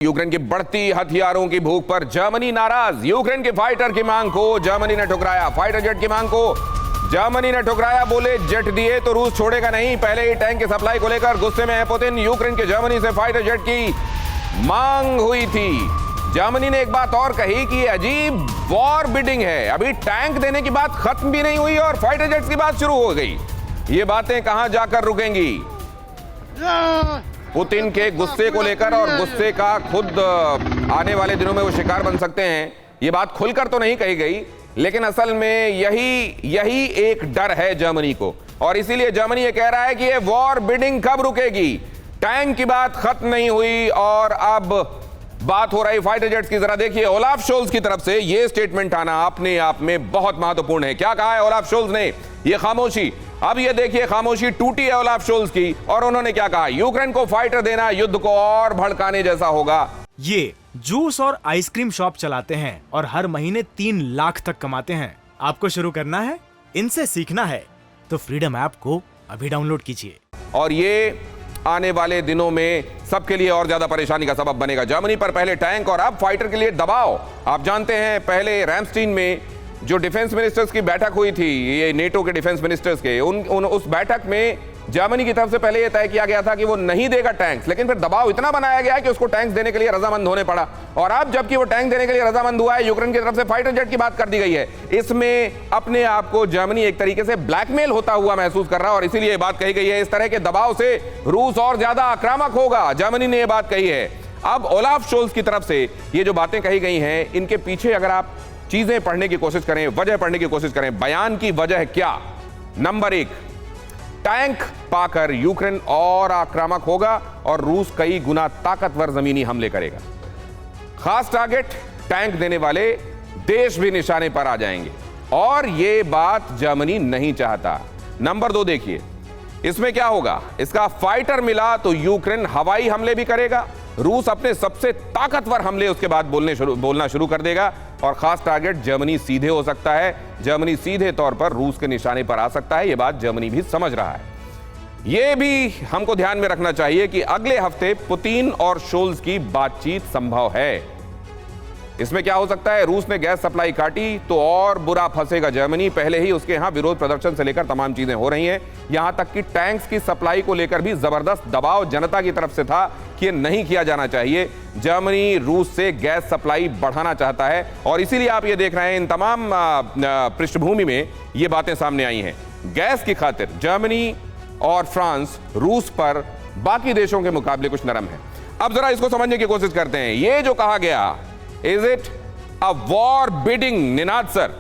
Ukraine की बढ़ती हथियारों की भूख पर जर्मनी नाराज। यूक्रेन के फाइटर की मांग को जर्मनी ने ठुकराया। फाइटर जेट की मांग को जर्मनी ने ठुकराया। बोले जेट दिए तो रूस छोड़ेगा नहीं। पहले ही टैंक की सप्लाई को लेकर गुस्से में है पुतिन। यूक्रेन के जर्मनी से फाइटर जेट की मांग हुई थी। जर्मनी ने एक बात और कही कि अजीब वॉर बिडिंग है। अभी टैंक देने की बात खत्म भी नहीं हुई और फाइटर जेट्स की बात शुरू हो गई। ये बातें कहां जाकर रुकेंगी? पुतिन के गुस्से को लेकर और गुस्से का खुद आने वाले दिनों में वो शिकार बन सकते हैं, ये बात खुलकर तो नहीं कही गई, लेकिन असल में यही एक डर है जर्मनी को। और इसीलिए जर्मनी ये कह रहा है कि ये वॉर बिडिंग कब रुकेगी। टैंक की बात खत्म नहीं हुई और अब बात हो रही फाइटर जेट्स की। जरा देखिए, ओलाफ शोल्ज की तरफ से ये स्टेटमेंट आना अपने आप में बहुत महत्वपूर्ण है। क्या कहा है ओलाफ शोल्ज ने? ये खामोशी, अब ये देखिए खामोशी टूटी है ओलाफ शोल्ज की। और उन्होंने क्या कहा? यूक्रेन को फाइटर देना युद्ध को और भड़काने जैसा होगा। ये जूस और आइसक्रीम शॉप चलाते हैं और हर महीने 3 लाख तक कमाते हैं। आपको शुरू करना है, इनसे सीखना है, तो फ्रीडम ऐप को अभी डाउनलोड कीजिए। और ये आने वाले दिनों में सबके लिए और ज्यादा परेशानी का सबब बनेगा। जर्मनी पर पहले टैंक और अब फाइटर के लिए दबाव। आप जानते हैं पहले रैमस्टीन में जो डिफेंस मिनिस्टर्स की बैठक हुई थी, ये नेटो के डिफेंस मिनिस्टर्स के, उस बैठक में जर्मनी की तरफ से पहले यह तय किया गया था कि वो नहीं देगा टैंक्स, लेकिन फिर दबाव इतना बनाया गया कि उसको टैंक्स देने के लिए रजामंद होने पड़ा। और अब जबकि वो टैंक देने के लिए रजामंद हुआ है, यूक्रेन की तरफ से फाइटर जेट की बात कर दी गई है। इसमें अपने आप को जर्मनी एक तरीके से ब्लैकमेल होता हुआ महसूस कर रहा है और इसीलिए बात कही गई है। इस तरह के दबाव से रूस और ज्यादा आक्रामक होगा, जर्मनी ने यह बात कही है। अब ओलाफ शोल्ज की तरफ से ये जो बातें कही गई हैं, इनके पीछे अगर आप चीजें पढ़ने की कोशिश करें, वजह पढ़ने की कोशिश करें, बयान की वजह क्या? नंबर 1, टैंक पाकर यूक्रेन और आक्रामक होगा और रूस कई गुना ताकतवर जमीनी हमले करेगा। खास टारगेट टैंक देने वाले देश भी निशाने पर आ जाएंगे और यह बात जर्मनी नहीं चाहता। नंबर 2 देखिए, इसमें क्या होगा? इसका फाइटर मिला तो यूक्रेन हवाई हमले भी करेगा। रूस अपने सबसे ताकतवर हमले उसके बाद बोलना शुरू कर देगा और खास टारगेट जर्मनी सीधे हो सकता है। जर्मनी सीधे तौर पर रूस के निशाने पर आ सकता है। यह बात जर्मनी भी समझ रहा है। यह भी हमको ध्यान में रखना चाहिए कि अगले हफ्ते पुतिन और शोल्ज की बातचीत संभव है। इसमें क्या हो सकता है? रूस ने गैस सप्लाई काटी तो और बुरा फंसेगा जर्मनी। पहले ही उसके यहां विरोध प्रदर्शन से लेकर तमाम चीजें हो रही हैं। यहां तक कि टैंक्स की सप्लाई को लेकर भी जबरदस्त दबाव जनता की तरफ से था कि यह नहीं किया जाना चाहिए। जर्मनी रूस से गैस सप्लाई बढ़ाना चाहता है और इसीलिए आप ये देख रहे हैं इन तमाम पृष्ठभूमि में ये बातें सामने आई हैं। गैस की खातिर जर्मनी और फ्रांस रूस पर बाकी देशों के मुकाबले कुछ नरम है। अब जरा इसको समझने की कोशिश करते हैं। ये जो कहा गया, is it a war bidding? Ninad sir,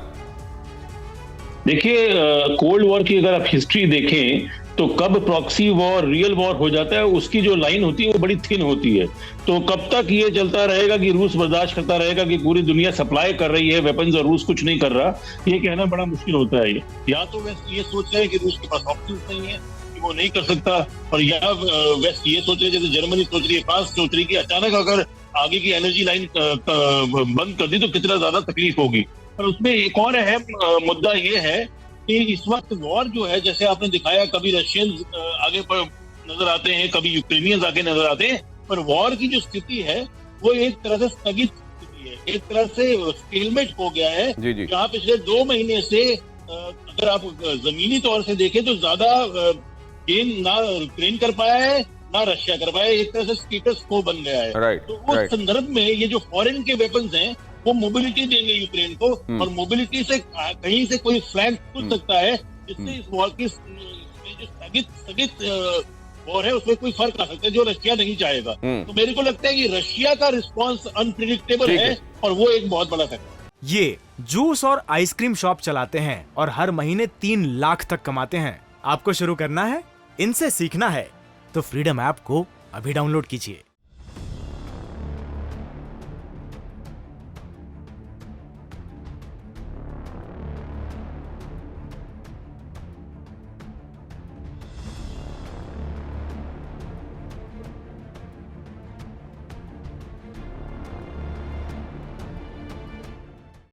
देखिए, कोल्ड वॉर की अगर आप हिस्ट्री देखें तो कब प्रॉक्सी वॉर रियल वॉर हो जाता है, उसकी जो लाइन होती है वो बड़ी थिन होती है। तो कब तक ये चलता रहेगा कि रूस बर्दाश्त करता रहेगा कि पूरी दुनिया सप्लाई कर रही है वेपन्स और रूस कुछ नहीं कर रहा, ये कहना बड़ा मुश्किल होता है। या तो वेस्ट ये सोच रहे हैं कि रूस के पास ऑप्शन नहीं है कि वो नहीं कर सकता, और या वेस्ट ये सोच रहे, जैसे जर्मनी सोच रही है, फ्रांस सोच रही है कि अचानक अगर आगे की एनर्जी लाइन बंद कर दी तो कितना ज्यादा तकलीफ होगी। पर उसमें एक और अहम मुद्दा ये है कि इस वक्त वॉर जो है, जैसे आपने दिखाया, कभी रशियंस आगे पर नजर आते हैं, कभी यूक्रेनियंस आगे नजर आते हैं, पर वॉर की जो स्थिति है वो एक तरह से स्थगित स्थिति है, एक तरह से स्टेलमेट हो गया है। जहाँ पिछले 2 महीने से अगर आप जमीनी तौर से देखें तो ज्यादा गेन ना यूक्रेन कर पाया है ना रशिया कर पाया, एक तरह से स्टेटस को बन गया है। तो उस संदर्भ में ये जो फॉरेन के वेपन्स हैं वो मोबिलिटी देंगे यूक्रेन को, और मोबिलिटी से कहीं से कोई फ्लैंक खुल सकता है, जिससे इस वॉर की जो स्थगित वॉर है उसमें कोई फर्क आ सकता है जो रशिया नहीं चाहेगा। तो मेरे को लगता है कि रशिया का रिस्पॉन्स अनप्रिडिक्टेबल है और वो एक बहुत बड़ा फैक्टर। ये जूस और आइसक्रीम शॉप चलाते हैं और हर महीने 3 लाख तक कमाते हैं। आपको शुरू करना है, इनसे सीखना है, तो फ्रीडम ऐप को अभी डाउनलोड कीजिए।